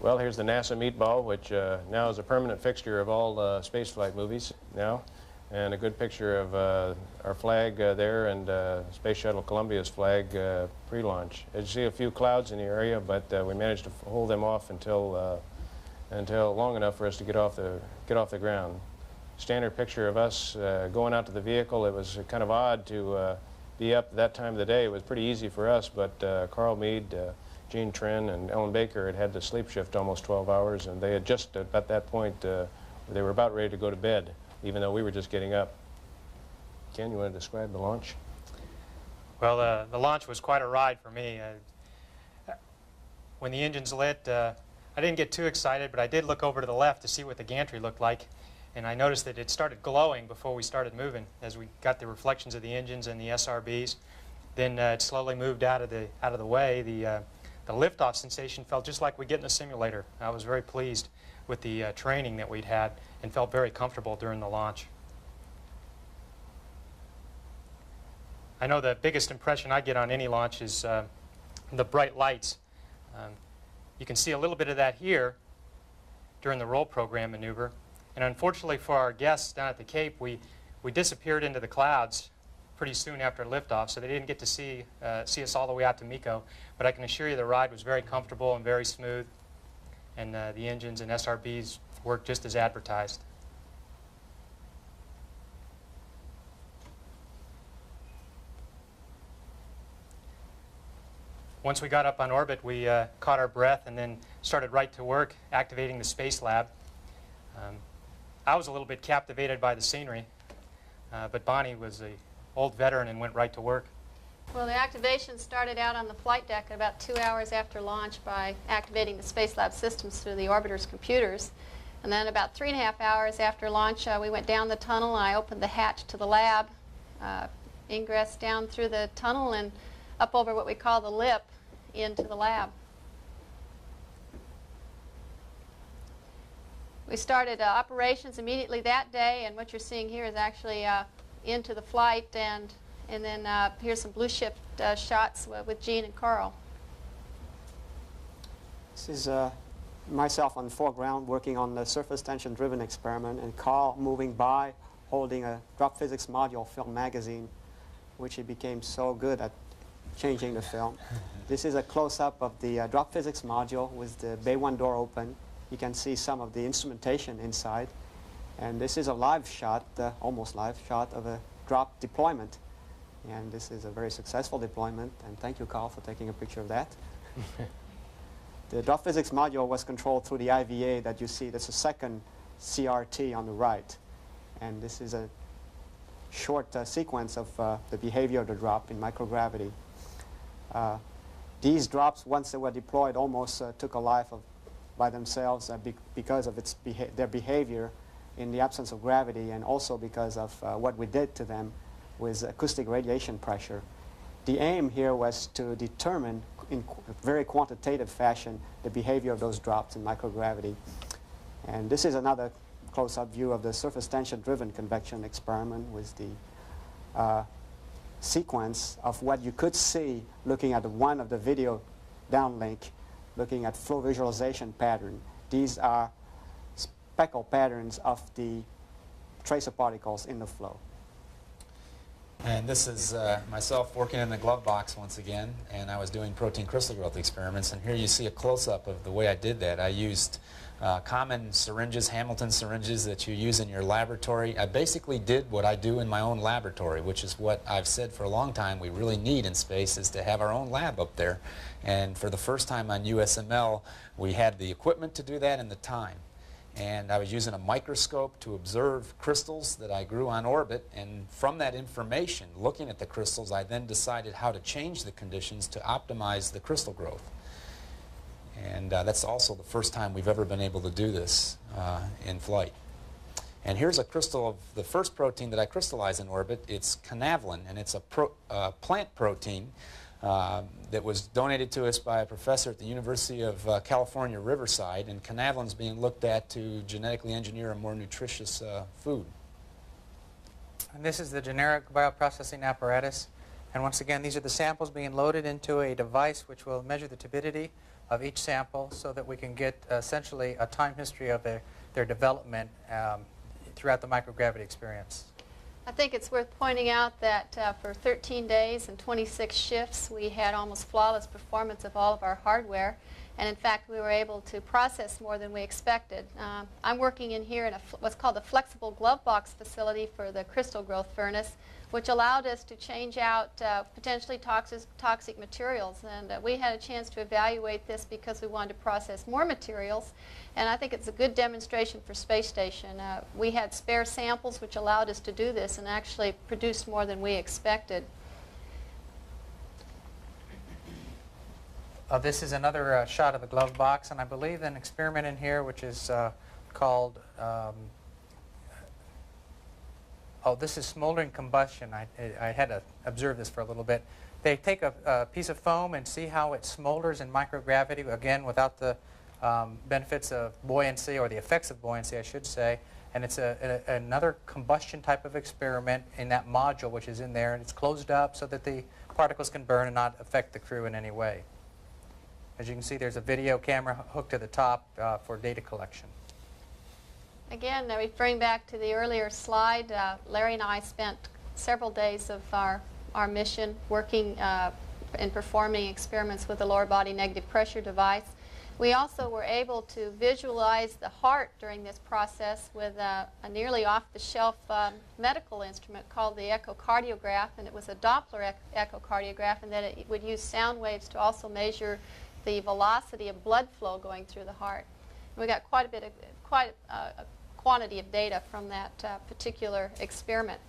Well, here's the NASA meatball, which now is a permanent fixture of all spaceflight movies now, and a good picture of our flag there and Space Shuttle Columbia's flag pre-launch. As you see, a few clouds in the area, but we managed to hold them off until long enough for us to get off the ground. Standard picture of us going out to the vehicle. It was kind of odd to be up at that time of the day. It was pretty easy for us, but Carl Meade, Gene Trin, and Ellen Baker had to sleep shift almost 12 hours, and they had just, at that point, they were about ready to go to bed, even though we were just getting up. Ken, you want to describe the launch? Well, the launch was quite a ride for me. When the engines lit, I didn't get too excited, but I did look over to the left to see what the gantry looked like, and I noticed that it started glowing before we started moving as we got the reflections of the engines and the SRBs. Then it slowly moved out of the way. The liftoff sensation felt just like we get in a simulator. I was very pleased with the training that we'd had and felt very comfortable during the launch. I know the biggest impression I get on any launch is the bright lights. You can see a little bit of that here during the roll program maneuver. And unfortunately for our guests down at the Cape, we disappeared into the clouds pretty soon after liftoff, so they didn't get to see us all the way out to Miko. But I can assure you the ride was very comfortable and very smooth, and the engines and SRBs worked just as advertised. Once we got up on orbit, we caught our breath and then started right to work activating the Space Lab. I was a little bit captivated by the scenery, but Bonnie was an old veteran and went right to work. Well, the activation started out on the flight deck about 2 hours after launch by activating the Space Lab systems through the orbiter's computers. And then about 3.5 hours after launch, we went down the tunnel, and I opened the hatch to the lab, ingress down through the tunnel and up over what we call the lip into the lab. We started operations immediately that day, and what you're seeing here is actually into the flight, and then here's some blue shift shots with Gene and Carl. This is myself on the foreground working on the surface tension driven experiment, and Carl moving by holding a drop physics module film magazine, which he became so good at changing the film. This is a close-up of the drop physics module with the Bay 1 door open. You can see some of the instrumentation inside. And this is a live shot, almost live shot of a drop deployment. And this is a very successful deployment. And thank you, Carl, for taking a picture of that. The drop physics module was controlled through the IVA that you see. That's a second CRT on the right. And this is a short sequence of the behavior of the drop in microgravity. These drops, once they were deployed, almost took a life by themselves because of their behavior in the absence of gravity, and also because of what we did to them with acoustic radiation pressure. The aim here was to determine in very quantitative fashion the behavior of those drops in microgravity. And this is another close-up view of the surface tension-driven convection experiment with the sequence of what you could see looking at one of the video downlink, looking at flow visualization pattern. These are speckle patterns of the tracer particles in the flow. And this is myself working in the glove box once again, and I was doing protein crystal growth experiments, and here you see a close-up of the way I did that. I used common syringes, Hamilton syringes that you use in your laboratory. I basically did what I do in my own laboratory, which is what I've said for a long time we really need in space, is to have our own lab up there. And for the first time on USML, we had the equipment to do that and the time. And I was using a microscope to observe crystals that I grew on orbit, and from that information, looking at the crystals, I then decided how to change the conditions to optimize the crystal growth. And that's also the first time we've ever been able to do this in flight. And here's a crystal of the first protein that I crystallized in orbit. It's canaverin, and it's a plant protein that was donated to us by a professor at the University of California, Riverside, and canaverin is being looked at to genetically engineer a more nutritious food. And this is the generic bioprocessing apparatus. And once again, these are the samples being loaded into a device which will measure the turbidity of each sample so that we can get essentially a time history of their development throughout the microgravity experience. I think it's worth pointing out that for 13 days and 26 shifts, we had almost flawless performance of all of our hardware. And in fact, we were able to process more than we expected. I'm working in here in what's called a flexible glove box facility for the crystal growth furnace, which allowed us to change out potentially toxic materials. And we had a chance to evaluate this because we wanted to process more materials. And I think it's a good demonstration for space station. We had spare samples which allowed us to do this and actually produced more than we expected. This is another shot of the glove box, and I believe an experiment in here which is called, this is smoldering combustion. I had to observe this for a little bit. They take a piece of foam and see how it smolders in microgravity, again without the benefits of buoyancy, or the effects of buoyancy I should say, and it's another combustion type of experiment in that module which is in there, and it's closed up so that the particles can burn and not affect the crew in any way. As you can see, there's a video camera hooked to the top for data collection. Again, referring back to the earlier slide, Larry and I spent several days of our mission working and performing experiments with the lower body negative pressure device. We also were able to visualize the heart during this process with a nearly off-the-shelf medical instrument called the echocardiograph, and it was a Doppler echocardiograph, and that it would use sound waves to also measure the velocity of blood flow going through the heart. And we got quite a quantity of data from that particular experiment.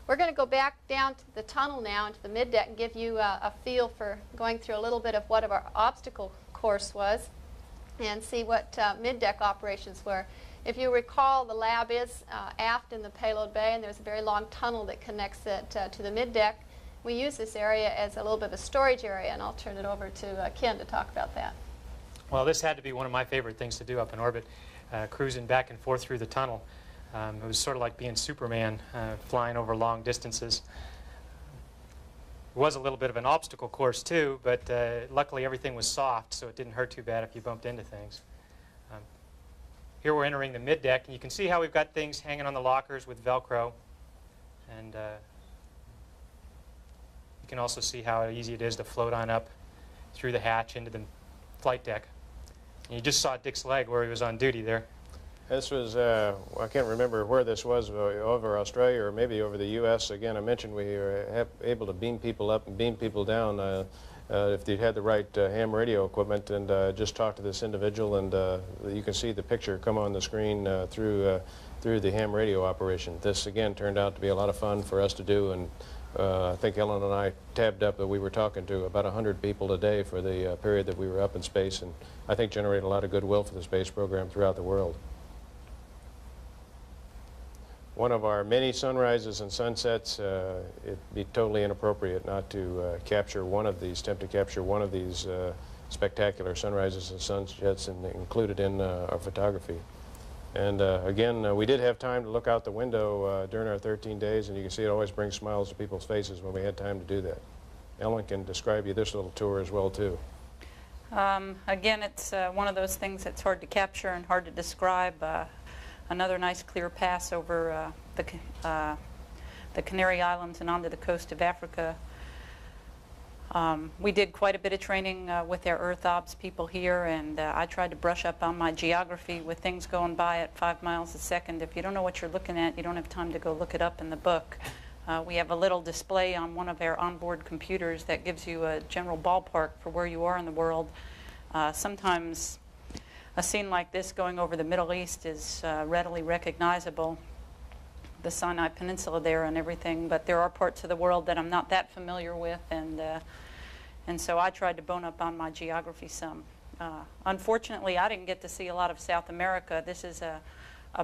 We're going to go back down to the tunnel now, into the middeck, and give you a feel for going through a little bit of what our obstacle course was and see what middeck operations were. If you recall, the lab is aft in the payload bay, and there's a very long tunnel that connects it to the middeck. We use this area as a little bit of a storage area, and I'll turn it over to Ken to talk about that. Well, this had to be one of my favorite things to do up in orbit, cruising back and forth through the tunnel. It was sort of like being Superman, flying over long distances. It was a little bit of an obstacle course too, but luckily everything was soft, so it didn't hurt too bad if you bumped into things. Here we're entering the middeck, and you can see how we've got things hanging on the lockers with Velcro. And you can also see how easy it is to float on up through the hatch into the flight deck. And you just saw Dick's leg where he was on duty there. This was, I can't remember where this was, over Australia or maybe over the U.S. Again, I mentioned we were able to beam people up and beam people down if they had the right ham radio equipment, and just talk to this individual, and you can see the picture come on the screen through the ham radio operation. This, again, turned out to be a lot of fun for us to do, and I think Ellen and I tabbed up that we were talking to about 100 people a day for the period that we were up in space, and I think generated a lot of goodwill for the space program throughout the world. One of our many sunrises and sunsets, it'd be totally inappropriate not to capture one of these, attempt to capture one of these spectacular sunrises and sunsets and include it in our photography. And again, we did have time to look out the window during our 13 days, and you can see it always brings smiles to people's faces when we had time to do that. Ellen can describe you this little tour as well, too. Again, it's one of those things that's hard to capture and hard to describe. Another nice clear pass over the Canary Islands and onto the coast of Africa. We did quite a bit of training with our Earth Obs people here, and I tried to brush up on my geography with things going by at 5 miles a second. If you don't know what you're looking at, you don't have time to go look it up in the book. We have a little display on one of our onboard computers that gives you a general ballpark for where you are in the world. Sometimes a scene like this going over the Middle East is readily recognizable, the Sinai Peninsula there and everything, but there are parts of the world that I'm not that familiar with, and so I tried to bone up on my geography some. Unfortunately, I didn't get to see a lot of South America. This is a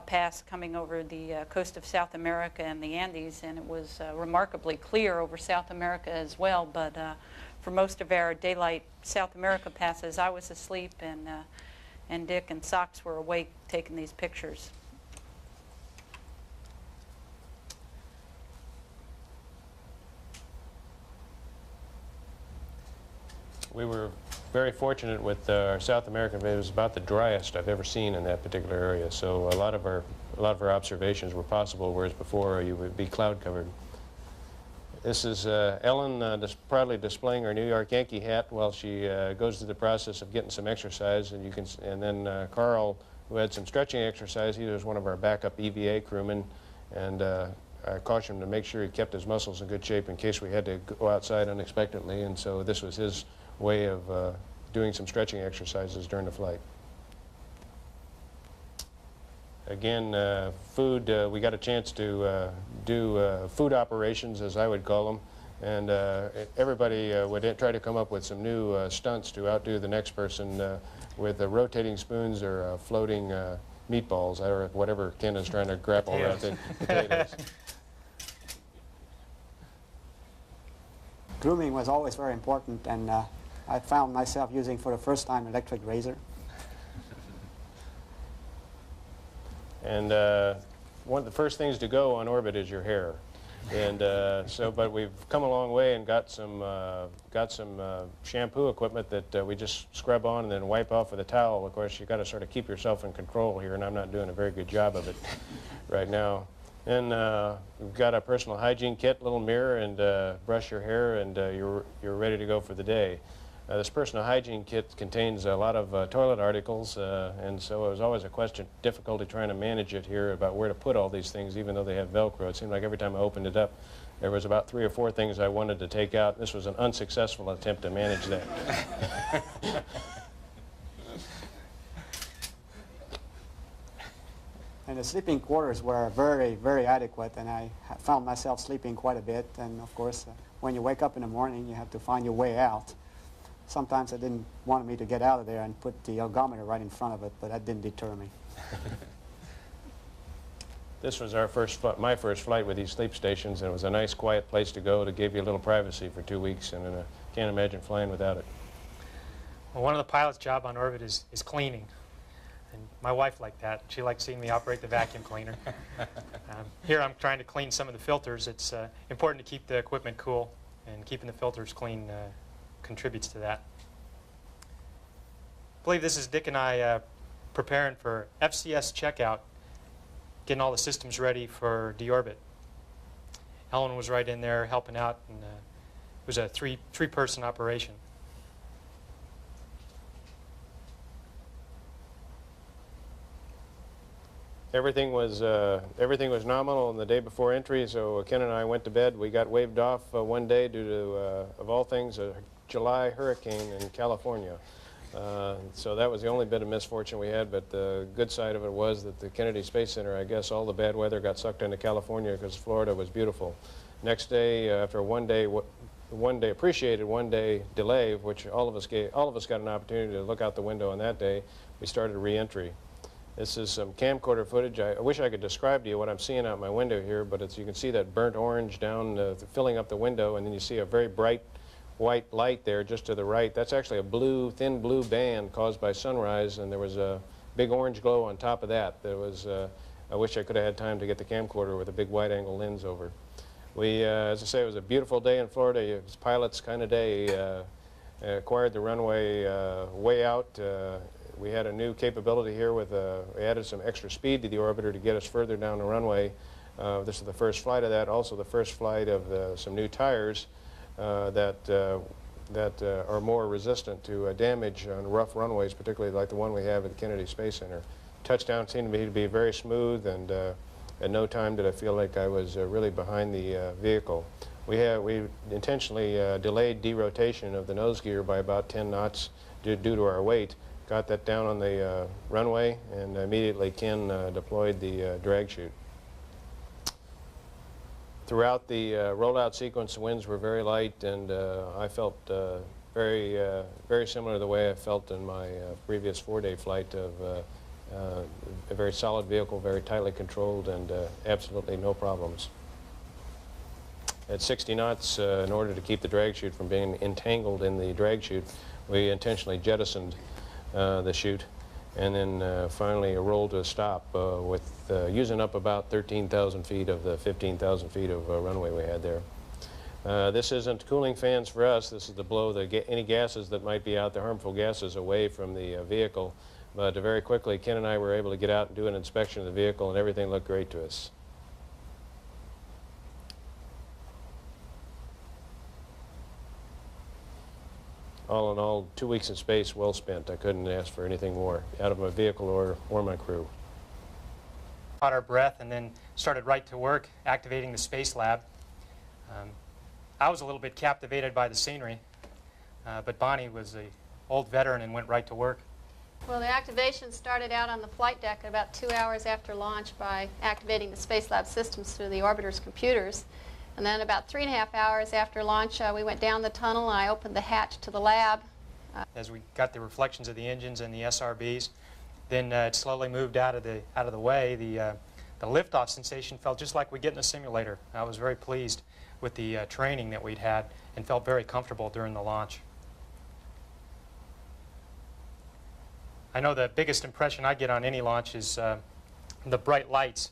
pass coming over the coast of South America and the Andes, and it was remarkably clear over South America as well, but for most of our daylight South America passes, I was asleep, and Dick and Sox were awake taking these pictures. We were very fortunate with our South American. It was about the driest I've ever seen in that particular area. So a lot of our observations were possible, whereas before you would be cloud covered. This is Ellen proudly displaying her New York Yankee hat while she goes through the process of getting some exercise. And then Carl, who had some stretching exercise, he was one of our backup EVA crewmen, and I cautioned him to make sure he kept his muscles in good shape in case we had to go outside unexpectedly. And so this was his way of doing some stretching exercises during the flight. Again, food, we got a chance to do food operations, as I would call them, and everybody would try to come up with some new stunts to outdo the next person with rotating spoons or floating meatballs, or whatever Ken is trying to grapple around the potatoes. Grooming was always very important, and I found myself using for the first time electric razor. And one of the first things to go on orbit is your hair. And but we've come a long way and got some shampoo equipment that we just scrub on and then wipe off with a towel. Of course, you've got to sort of keep yourself in control here, and I'm not doing a very good job of it right now. And we've got a personal hygiene kit, little mirror, and brush your hair, and you're ready to go for the day. This personal hygiene kit contains a lot of toilet articles, and so it was always a difficulty trying to manage it here about where to put all these things, even though they have Velcro. It seemed like every time I opened it up, there was about 3 or 4 things I wanted to take out. This was an unsuccessful attempt to manage that. And the sleeping quarters were very, very adequate, and I found myself sleeping quite a bit. And of course, when you wake up in the morning, you have to find your way out. Sometimes I didn't want me to get out of there and put the ergometer right in front of it, but that didn't deter me. This was my first flight with these sleep stations, and it was a nice, quiet place to go to give you a little privacy for 2 weeks, and I can't imagine flying without it. Well, one of the pilot's job on orbit is cleaning. And my wife liked that. She liked seeing me operate the vacuum cleaner. Here I'm trying to clean some of the filters. It's important to keep the equipment cool, and keeping the filters clean contributes to that. I believe this is Dick and I preparing for FCS checkout, getting all the systems ready for deorbit. Ellen was right in there helping out, and it was a three-person operation. Everything was nominal on the day before entry, so Ken and I went to bed. We got waved off one day due to, of all things, a July hurricane in California. So that was the only bit of misfortune we had, but the good side of it was that the Kennedy Space Center, I guess all the bad weather got sucked into California because Florida was beautiful. Next day, after a appreciated one-day delay, which all of us got an opportunity to look out the window on that day, we started re-entry. This is some camcorder footage. I wish I could describe to you what I'm seeing out my window here, but you can see that burnt orange down filling up the window, and then you see a very bright white light there just to the right. That's actually a thin blue band caused by sunrise, and there was a big orange glow on top of that. I wish I could have had time to get the camcorder with a big wide-angle lens over. As I say, it was a beautiful day in Florida. It was pilot's kind of day. Acquired the runway way out. We had a new capability here we added some extra speed to the orbiter to get us further down the runway. This is the first flight of that, also the first flight of some new tires that are more resistant to damage on rough runways, particularly like the one we have at the Kennedy Space Center. Touchdown seemed to be very smooth, and at no time did I feel like I was really behind the vehicle. We intentionally delayed derotation of the nose gear by about 10 knots due to our weight. Got that down on the runway, and immediately Ken deployed the drag chute. Throughout the rollout sequence, the winds were very light, and I felt very similar to the way I felt in my previous 4-day flight of a very solid vehicle, very tightly controlled, and absolutely no problems. At 60 knots, in order to keep the drag chute from being entangled in the drag chute, we intentionally jettisoned the chute, and then finally rolled to a stop with using up about 13,000 feet of the 15,000 feet of runway we had there. This isn't cooling fans for us. This is to blow any gases that might be out, the harmful gases, away from the vehicle. But very quickly, Ken and I were able to get out and do an inspection of the vehicle, and everything looked great to us. All in all, 2 weeks in space, well spent. I couldn't ask for anything more out of my vehicle or my crew. Caught our breath and then started right to work activating the space lab. I was a little bit captivated by the scenery, but Bonnie was an old veteran and went right to work. Well, the activation started out on the flight deck about 2 hours after launch by activating the space lab systems through the orbiter's computers. And then about 3.5 hours after launch, we went down the tunnel and I opened the hatch to the lab. As we got the reflections of the engines and the SRBs, then it slowly moved out of the way. The liftoff sensation felt just like we get in a simulator. I was very pleased with the training that we'd had and felt very comfortable during the launch. I know the biggest impression I get on any launch is the bright lights.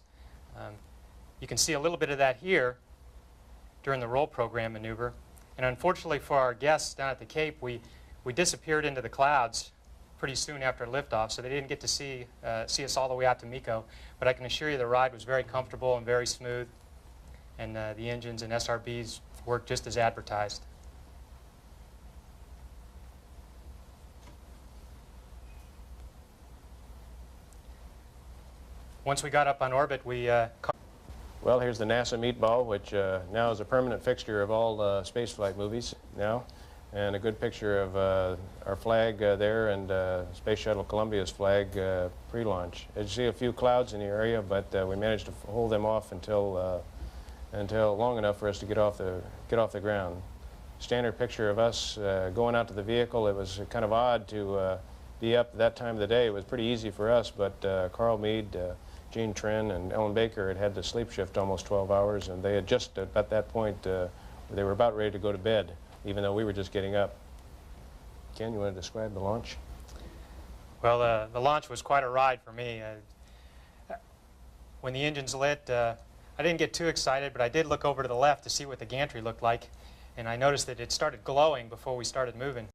You can see a little bit of that here during the roll program maneuver. And unfortunately for our guests down at the Cape, we disappeared into the clouds pretty soon after liftoff, so they didn't get to see us all the way out to Miko. But I can assure you the ride was very comfortable and very smooth, and the engines and SRBs worked just as advertised. Once we got up on orbit, we Well, here's the NASA meatball, which now is a permanent fixture of all spaceflight movies now, and a good picture of our flag there and Space Shuttle Columbia's flag pre-launch. As you see, a few clouds in the area, but we managed to hold them off until long enough for us to get off the ground. Standard picture of us going out to the vehicle. It was kind of odd to be up at that time of the day. It was pretty easy for us, but Carl Meade, Gene Trin, and Ellen Baker had the sleep shift almost 12 hours, and they had just, at that point, they were about ready to go to bed, even though we were just getting up. Ken, you want to describe the launch? Well, the launch was quite a ride for me. When the engines lit, I didn't get too excited, but I did look over to the left to see what the gantry looked like, and I noticed that it started glowing before we started moving.